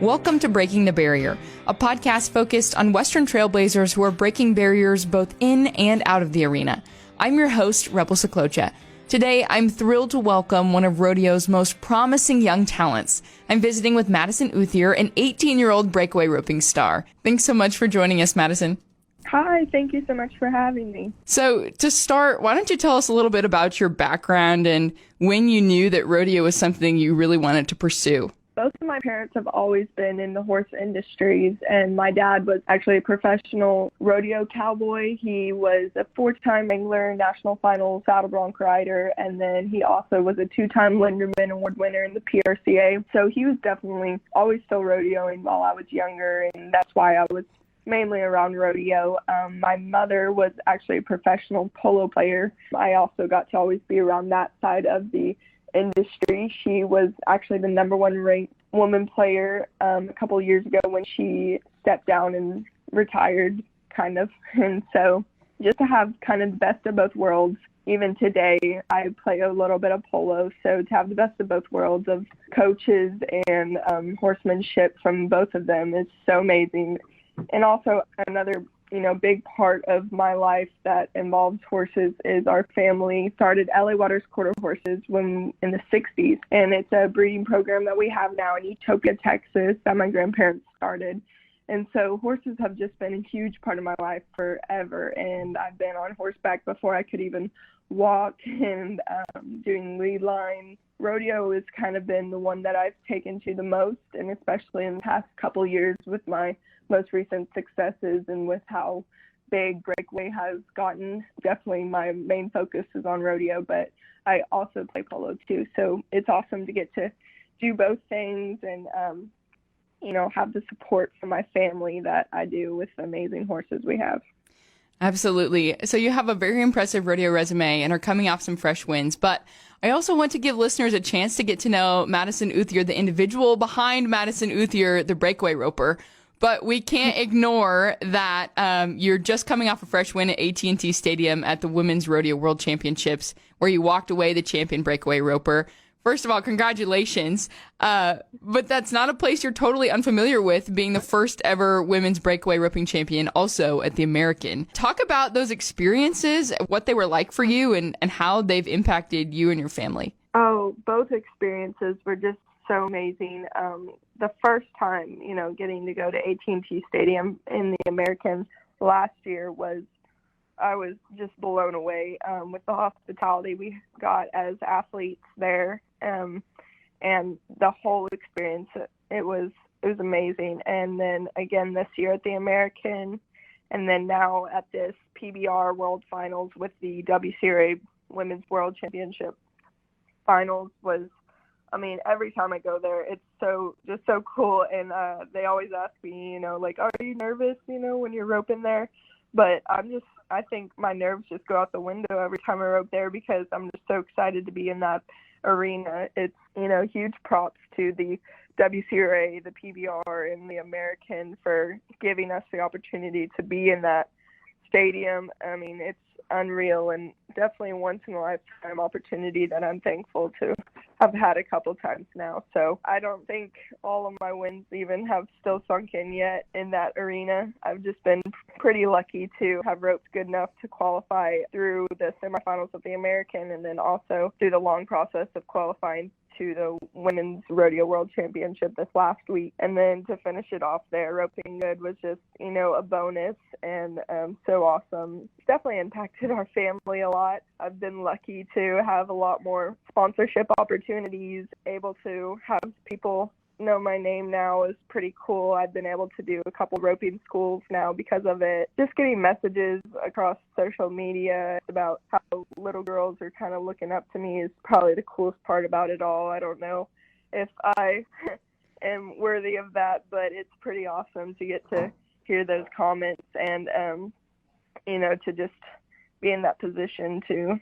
Welcome to Breaking the Barrier, a podcast focused on Western trailblazers who are breaking barriers both in and out of the arena. I'm your host, Rebel Sjeklocha. Today, I'm thrilled to welcome one of rodeo's most promising young talents. I'm visiting with Madison Outhier, an 18-year-old breakaway roping star. Thanks so much for joining us, Madison. Hi, thank you so much for having me. So, to start, why don't you tell us a little bit about your background and when you knew that rodeo was something you really wanted to pursue? Both of my parents have always been in the horse industries, and my dad was actually a professional rodeo cowboy. He was a 4-time Wrangler National Finals saddle bronc rider, and then he also was a 2-time Linderman Award winner in the PRCA. So he was definitely always still rodeoing while I was younger, and that's why I was mainly around rodeo. My mother was actually a professional polo player. I also got to always be around that side of the industry. She was actually the number 1 ranked woman player a couple years ago when she stepped down and retired, kind of. And so just to have kind of the best of both worlds, even today, I play a little bit of polo. So to have the best of both worlds of coaches and horsemanship from both of them is so amazing. And also another big part of my life that involves horses is our family started LA Waters Quarter Horses when in the 60s. And it's a breeding program that we have now in Utopia, Texas that my grandparents started. And so horses have just been a huge part of my life forever. And I've been on horseback before I could even walk and doing lead line. Rodeo has kind of been the one that I've taken to the most, and especially in the past couple years with my most recent successes and with how big breakaway has gotten. Definitely my main focus is on rodeo, but I also play polo too. So it's awesome to get to do both things and, have the support from my family that I do with the amazing horses we have. Absolutely. So you have a very impressive rodeo resume and are coming off some fresh wins, but I also want to give listeners a chance to get to know Madison Outhier, the individual behind Madison Outhier, the breakaway roper. But we can't ignore that you're just coming off a fresh win at AT&T Stadium at the Women's Rodeo World Championships, where you walked away the champion breakaway roper. First of all, congratulations. But that's not a place you're totally unfamiliar with, being the first ever women's breakaway roping champion, also at the American. Talk about those experiences, what they were like for you, and how they've impacted you and your family. Oh, both experiences were just so amazing. The first time, getting to go to AT&T Stadium in the American last year I was just blown away with the hospitality we got as athletes there, and the whole experience. It was amazing. And then again this year at the American, and then now at this PBR World Finals with the WCRA Women's World Championship Finals every time I go there, it's so cool. And they always ask me, are you nervous, when you're roping there? But I think my nerves just go out the window every time I rope there because I'm just so excited to be in that arena. It's, huge props to the WCRA, the PBR, and the American for giving us the opportunity to be in that stadium. It's unreal and definitely a once in a lifetime opportunity that I'm thankful to have had a couple times now. So I don't think all of my wins even have still sunk in yet in that arena. I've just been pretty lucky to have roped good enough to qualify through the semifinals of the American and then also through the long process of qualifying to the Women's Rodeo World Championship this last week. And then to finish it off there, roping good was just, a bonus and so awesome. It's definitely impacted our family a lot. I've been lucky to have a lot more sponsorship opportunities, able to have people know my name now is pretty cool. I've been able to do a couple roping schools now because of it. Just getting messages across social media about how little girls are kind of looking up to me is probably the coolest part about it all. I don't know if I am worthy of that, but it's pretty awesome to get to hear those comments and, to just be in that position to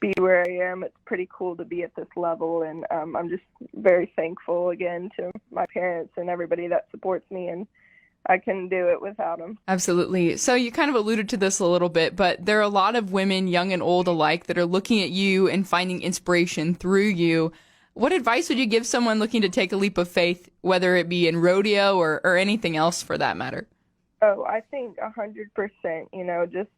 be where I am. It's pretty cool to be at this level, and I'm just very thankful again to my parents and everybody that supports me, and I couldn't do it without them. Absolutely. So you kind of alluded to this a little bit, but there are a lot of women, young and old alike, that are looking at you and finding inspiration through you. What advice would you give someone looking to take a leap of faith, whether it be in rodeo or anything else for that matter? Oh, I think 100%, just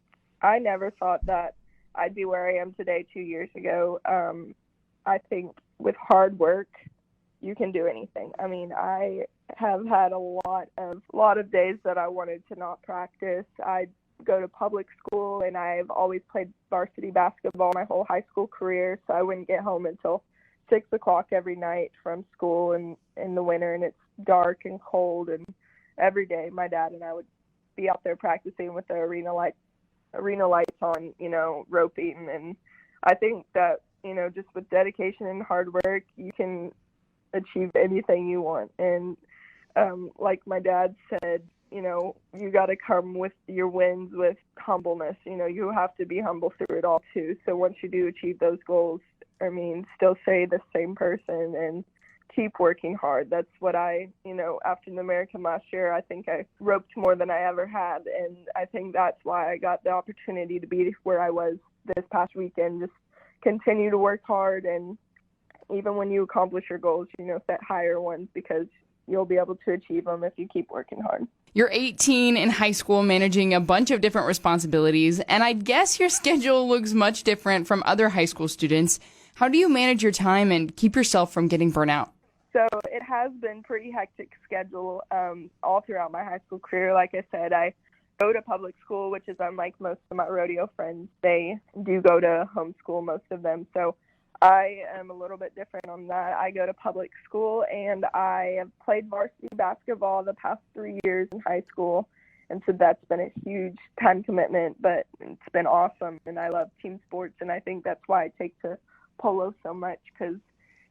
I never thought that I'd be where I am today 2 years ago. I think with hard work, you can do anything. I mean, I have had a lot of days that I wanted to not practice. I go to public school, and I've always played varsity basketball my whole high school career, so I wouldn't get home until 6 o'clock every night from school in the winter, and it's dark and cold, and every day my dad and I would be out there practicing with the arena lights on, roping. And I think that, just with dedication and hard work, you can achieve anything you want. And like my dad said, you got to come with your wins with humbleness. You have to be humble through it all too. So once you do achieve those goals, still stay the same person and keep working hard. That's what after the American last year, I think I roped more than I ever had. And I think that's why I got the opportunity to be where I was this past weekend. Just continue to work hard. And even when you accomplish your goals, set higher ones, because you'll be able to achieve them if you keep working hard. You're 18 in high school, managing a bunch of different responsibilities, and I guess your schedule looks much different from other high school students. How do you manage your time and keep yourself from getting burnt out? So it has been pretty hectic schedule all throughout my high school career. Like I said, I go to public school, which is unlike most of my rodeo friends. They do go to homeschool, most of them. So I am a little bit different on that. I go to public school, and I have played varsity basketball the past 3 years in high school. And so that's been a huge time commitment, but it's been awesome. And I love team sports, and I think that's why I take to polo so much, because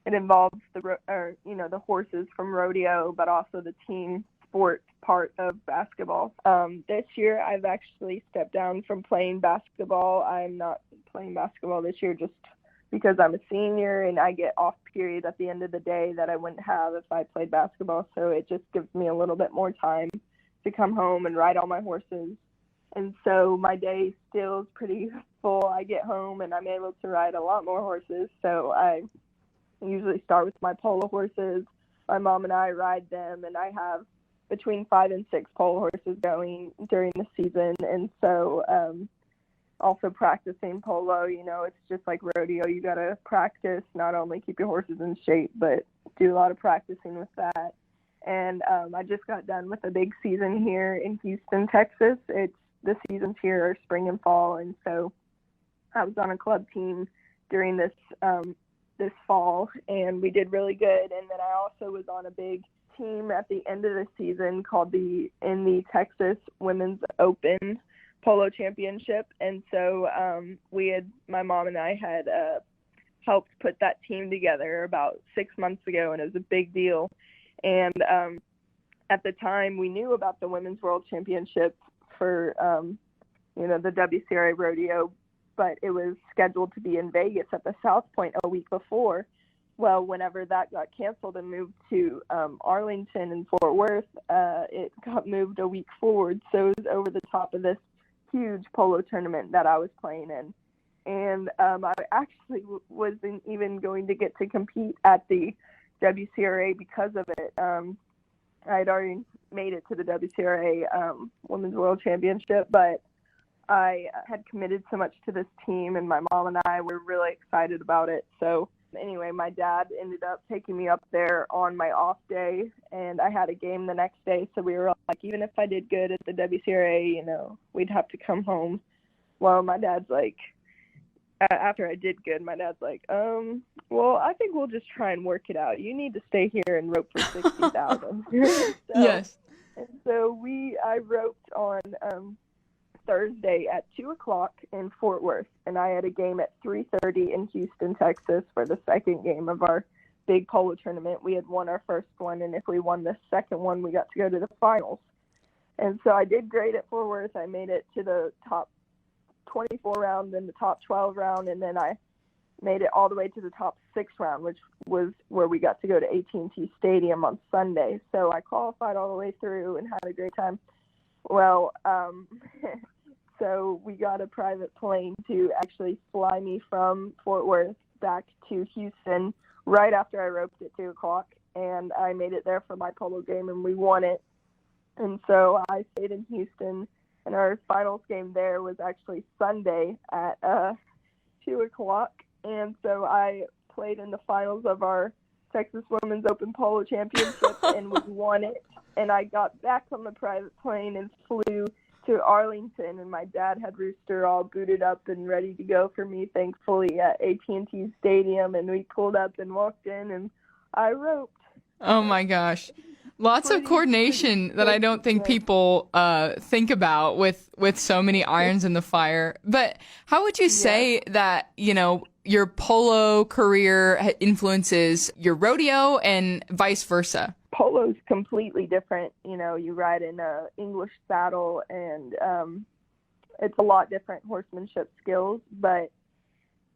it involves the horses from rodeo, but also the team sport part of basketball. This year, I've actually stepped down from playing basketball. I'm not playing basketball this year just because I'm a senior, and I get off period at the end of the day that I wouldn't have if I played basketball. So it just gives me a little bit more time to come home and ride all my horses. And so my day still is pretty full. I get home and I'm able to ride a lot more horses. So I usually start with my polo horses. My mom and I ride them, and I have between 5 and 6 polo horses going during the season. And so also practicing polo, it's just like rodeo. You got to practice, not only keep your horses in shape, but do a lot of practicing with that. And I just got done with a big season here in Houston, Texas. The seasons here are spring and fall, and so I was on a club team during this fall, and we did really good. And then I also was on a big team at the end of the season called the Texas Women's Open Polo Championship. And so my mom and I had helped put that team together about 6 months ago, and it was a big deal. And at the time, we knew about the Women's World Championship for the WCRA rodeo, but it was scheduled to be in Vegas at the South Point a week before. Well, whenever that got canceled and moved to Arlington and Fort Worth, it got moved a week forward. So it was over the top of this huge polo tournament that I was playing in. And I actually wasn't even going to get to compete at the WCRA because of it. I had already made it to the WCRA Women's World Championship, but I had committed so much to this team, and my mom and I were really excited about it. So anyway, my dad ended up taking me up there on my off day, and I had a game the next day. So we were like, even if I did good at the WCRA, we'd have to come home. Well, my dad's like, after I did good, my dad's like, well, I think we'll just try and work it out. You need to stay here and rope for 60,000. Yes. And so I roped on Thursday at 2 o'clock in Fort Worth, and I had a game at 3:30 in Houston, Texas for the second game of our big polo tournament. We had won our first one, and if we won the second one, we got to go to the finals. And so I did great at Fort Worth. I made it to the top 24 round, then the top 12 round, and then I made it all the way to the top 6 round, which was where we got to go to AT&T Stadium on Sunday. So I qualified all the way through and had a great time. Well, so we got a private plane to actually fly me from Fort Worth back to Houston, right after I roped at 2 o'clock, and I made it there for my polo game, and we won it. And so I stayed in Houston, and our finals game there was actually Sunday at 2 o'clock. And so I played in the finals of our Texas Women's Open Polo Championship, and we won it. And I got back on the private plane and flew to Arlington, and my dad had Rooster all booted up and ready to go for me, thankfully, at AT&T Stadium. And we pulled up and walked in, and I roped. Oh my gosh. Lots of coordination that I don't think people think about with so many irons in the fire. But how would you say that, you know, your polo career influences your rodeo and vice versa? Polo's completely different. You know, you ride in a English saddle, and it's a lot different horsemanship skills. But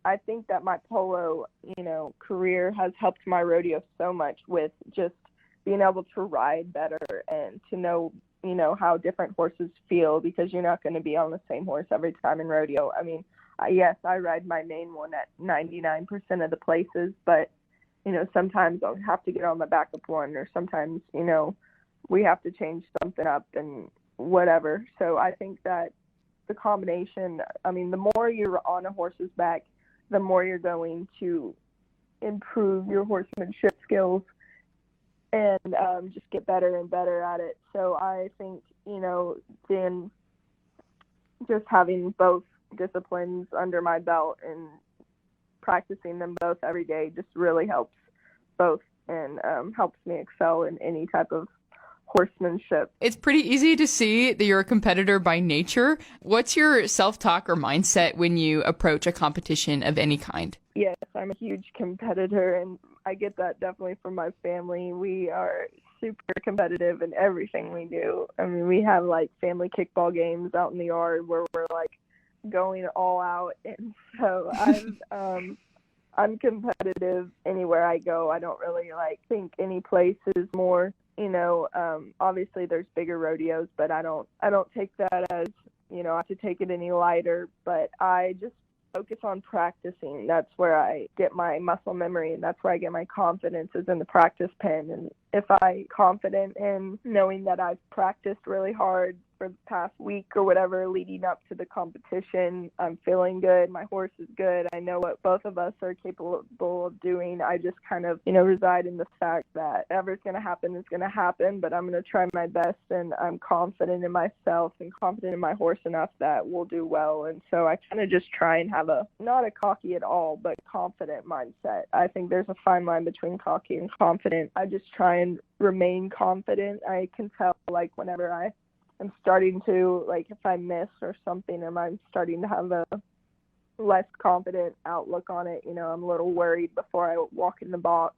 I think that my polo, you know, career has helped my rodeo so much with just being able to ride better and to know, you know, how different horses feel, because you're not going to be on the same horse every time in rodeo. I mean, yes, I ride my main one at 99% of the places, but, you know, sometimes I'll have to get on the backup one, or sometimes, you know, we have to change something up and whatever. So I think that the combination, I mean, the more you're on a horse's back, the more you're going to improve your horsemanship skills and just get better and better at it. So I think, you know, then just having both disciplines under my belt and practicing them both every day just really helps both, and helps me excel in any type of horsemanship. It's pretty easy to see that you're a competitor by nature. What's your self-talk or mindset when you approach a competition of any kind? Yes, I'm a huge competitor, and I get that definitely from my family. We are super competitive in everything we do. I mean, we have like family kickball games out in the yard where we're like going all out, and so I'm competitive anywhere I go. I don't really like think any place is more, you know, obviously there's bigger rodeos, but I don't take that as, you know, I have to take it any lighter, but I just focus on practicing. That's where I get my muscle memory, and that's where I get my confidence, is in the practice pen. And if I'm confident in knowing that I've practiced really hard for the past week or whatever leading up to the competition, I'm feeling good, my horse is good, I know what both of us are capable of doing. I just kind of, you know, reside in the fact that whatever's going to happen is going to happen, but I'm going to try my best, and I'm confident in myself and confident in my horse enough that we'll do well. And so I kind of just try and have not a cocky at all, but confident mindset. I think there's a fine line between cocky and confident. I just try and remain confident. I can tell, like, whenever I'm starting to, like, if I miss or something, and I'm starting to have a less confident outlook on it, you know, I'm a little worried before I walk in the box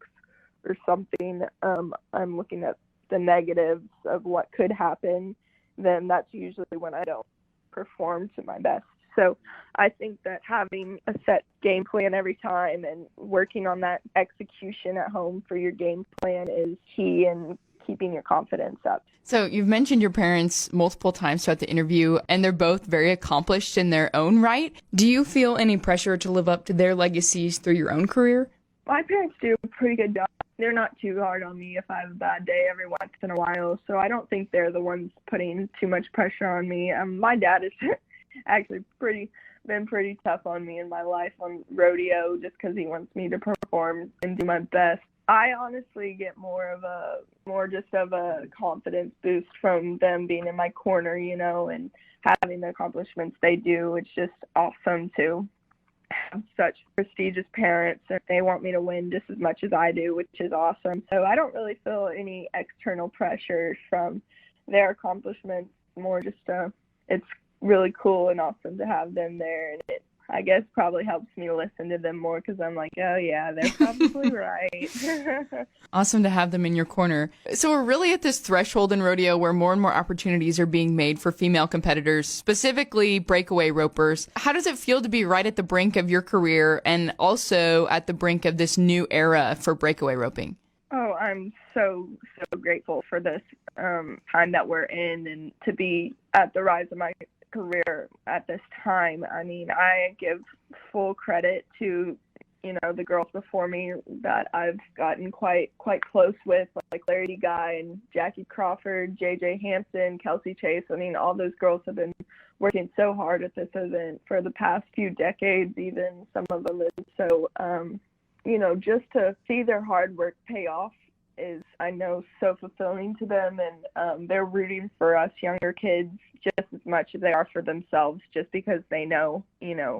or something, I'm looking at the negatives of what could happen, then that's usually when I don't perform to my best. So I think that having a set game plan every time and working on that execution at home for your game plan is key in keeping your confidence up. So you've mentioned your parents multiple times throughout the interview, and they're both very accomplished in their own right. Do you feel any pressure to live up to their legacies through your own career? My parents do a pretty good job. They're not too hard on me if I have a bad day every once in a while, so I don't think they're the ones putting too much pressure on me. My dad is actually been pretty tough on me in my life on rodeo, just because he wants me to perform and do my best. I honestly get more of a confidence boost from them being in my corner, you know, and having the accomplishments they do. It's just awesome to have such prestigious parents, and they want me to win just as much as I do, which is awesome. So I don't really feel any external pressure from their accomplishments. More just it's really cool and awesome to have them there, and it, I guess, probably helps me listen to them more, because I'm like, oh yeah, they're probably right. Awesome to have them in your corner. So we're really at this threshold in rodeo where more and more opportunities are being made for female competitors, specifically breakaway ropers. How does it feel to be right at the brink of your career and also at the brink of this new era for breakaway roping? Oh, I'm so grateful for this time that we're in, and to be at the rise of my career at this time. I mean, I give full credit to the girls before me that I've gotten quite close with, like Larry Guy and Jackie Crawford, JJ Hampson, Kelsey Chase. I mean, all those girls have been working so hard at this event for the past few decades, even some of them. And so, just to see their hard work pay off is, I know, so fulfilling to them, and they're rooting for us younger kids just as much as they are for themselves, just because they know,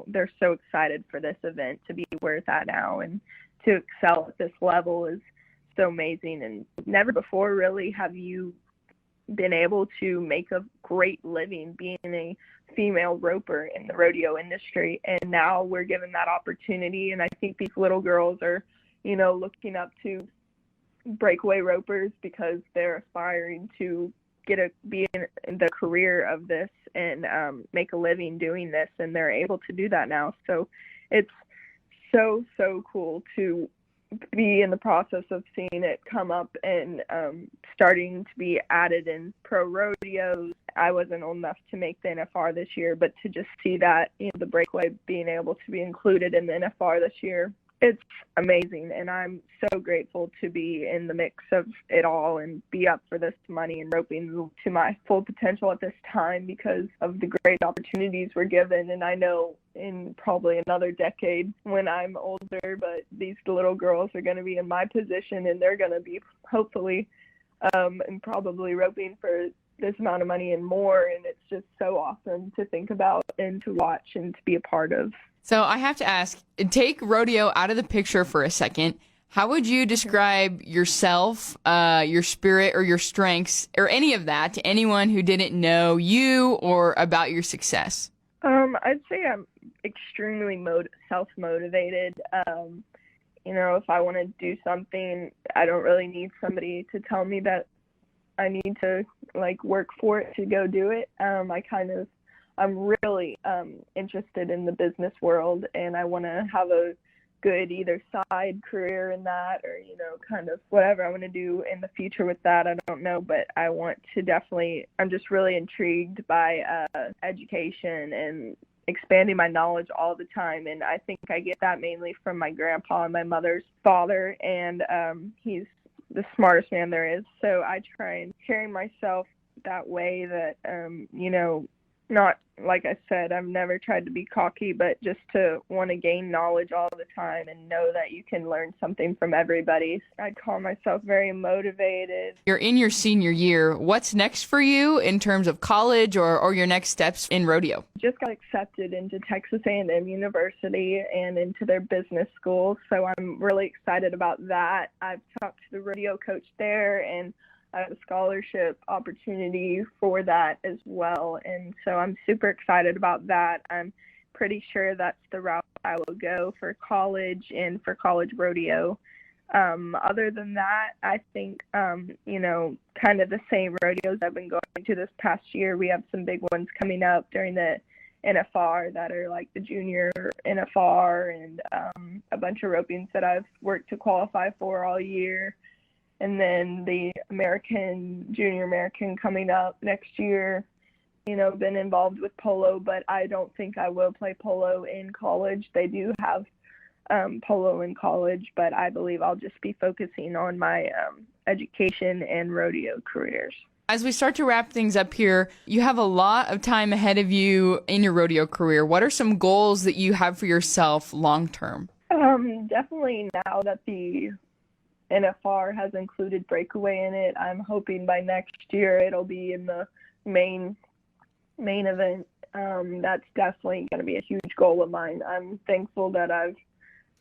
they're so excited for this event to be where it's at now, and to excel at this level is so amazing. And never before really have you been able to make a great living being a female roper in the rodeo industry, and now we're given that opportunity. And I think these little girls are, looking up to breakaway ropers because they're aspiring to be in the career of this and make a living doing this, and they're able to do that now. So it's so cool to be in the process of seeing it come up and starting to be added in pro rodeos. I wasn't old enough to make the NFR this year, but to just see that, the breakaway being able to be included in the NFR this year, it's amazing. And I'm so grateful to be in the mix of it all and be up for this money and roping to my full potential at this time because of the great opportunities we're given. And I know in probably another decade when I'm older, but these little girls are going to be in my position, and they're going to be hopefully and probably roping for this amount of money and more. And it's just so awesome to think about and to watch and to be a part of. So I have to ask, take rodeo out of the picture for a second. How would you describe yourself, your spirit, or your strengths, or any of that to anyone who didn't know you or about your success? I'd say I'm extremely self-motivated. If I want to do something, I don't really need somebody to tell me that I need to work for it to go do it. I'm really interested in the business world, and I want to have a good either side career in that, or kind of whatever I want to do in the future with that. I don't know, but I want to I'm just really intrigued by education and expanding my knowledge all the time. And I think I get that mainly from my grandpa and my mother's father, and he's the smartest man there is. So I try and carry myself that way, that not, like I said, I've never tried to be cocky, but just to want to gain knowledge all the time and know that you can learn something from everybody. I'd call myself very motivated. You're in your senior year. What's next for you in terms of college or your next steps in rodeo? Just got accepted into Texas A&M University and into their business school, so I'm really excited about that. I've talked to the rodeo coach there, and I have a scholarship opportunity for that as well. And so I'm super excited about that. I'm pretty sure that's the route I will go for college and for college rodeo. Other than that, I think, kind of the same rodeos I've been going to this past year. We have some big ones coming up during the NFR that are like the junior NFR, and a bunch of ropings that I've worked to qualify for all year. And then the Junior American coming up next year. Been involved with polo, but I don't think I will play polo in college. They do have polo in college, but I believe I'll just be focusing on my education and rodeo careers. As we start to wrap things up here, you have a lot of time ahead of you in your rodeo career. What are some goals that you have for yourself long term? Definitely now that the NFR has included breakaway in it, I'm hoping by next year it'll be in the main event. That's definitely going to be a huge goal of mine. I'm thankful that I've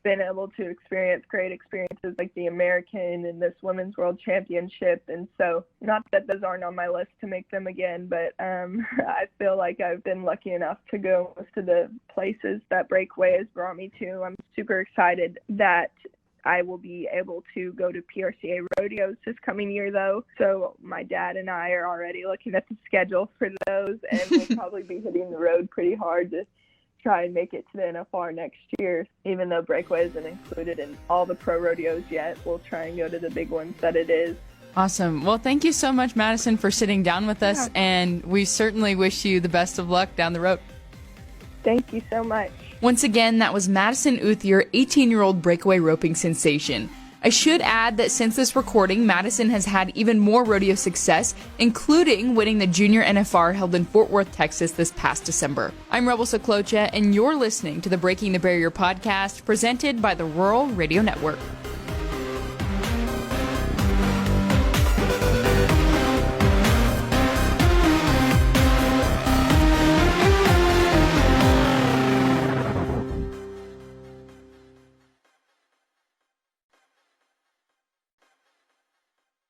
been able to experience great experiences like the American and this Women's World Championship. And so, not that those aren't on my list to make them again, but I feel like I've been lucky enough to go most of the places that breakaway has brought me to. I'm super excited that I will be able to go to PRCA rodeos this coming year, though. So my dad and I are already looking at the schedule for those, and we'll probably be hitting the road pretty hard to try and make it to the NFR next year. Even though breakaway isn't included in all the pro rodeos yet, we'll try and go to the big ones that it is. Awesome. Well, thank you so much, Madison, for sitting down with us, and we certainly wish you the best of luck down the road. Thank you so much. Once again, that was Madison Outhier, 18-year-old breakaway roping sensation. I should add that since this recording, Madison has had even more rodeo success, including winning the Junior NFR held in Fort Worth, Texas this past December. I'm Rebel Sjeklocha, and you're listening to the Breaking the Barrier podcast presented by the Rural Radio Network.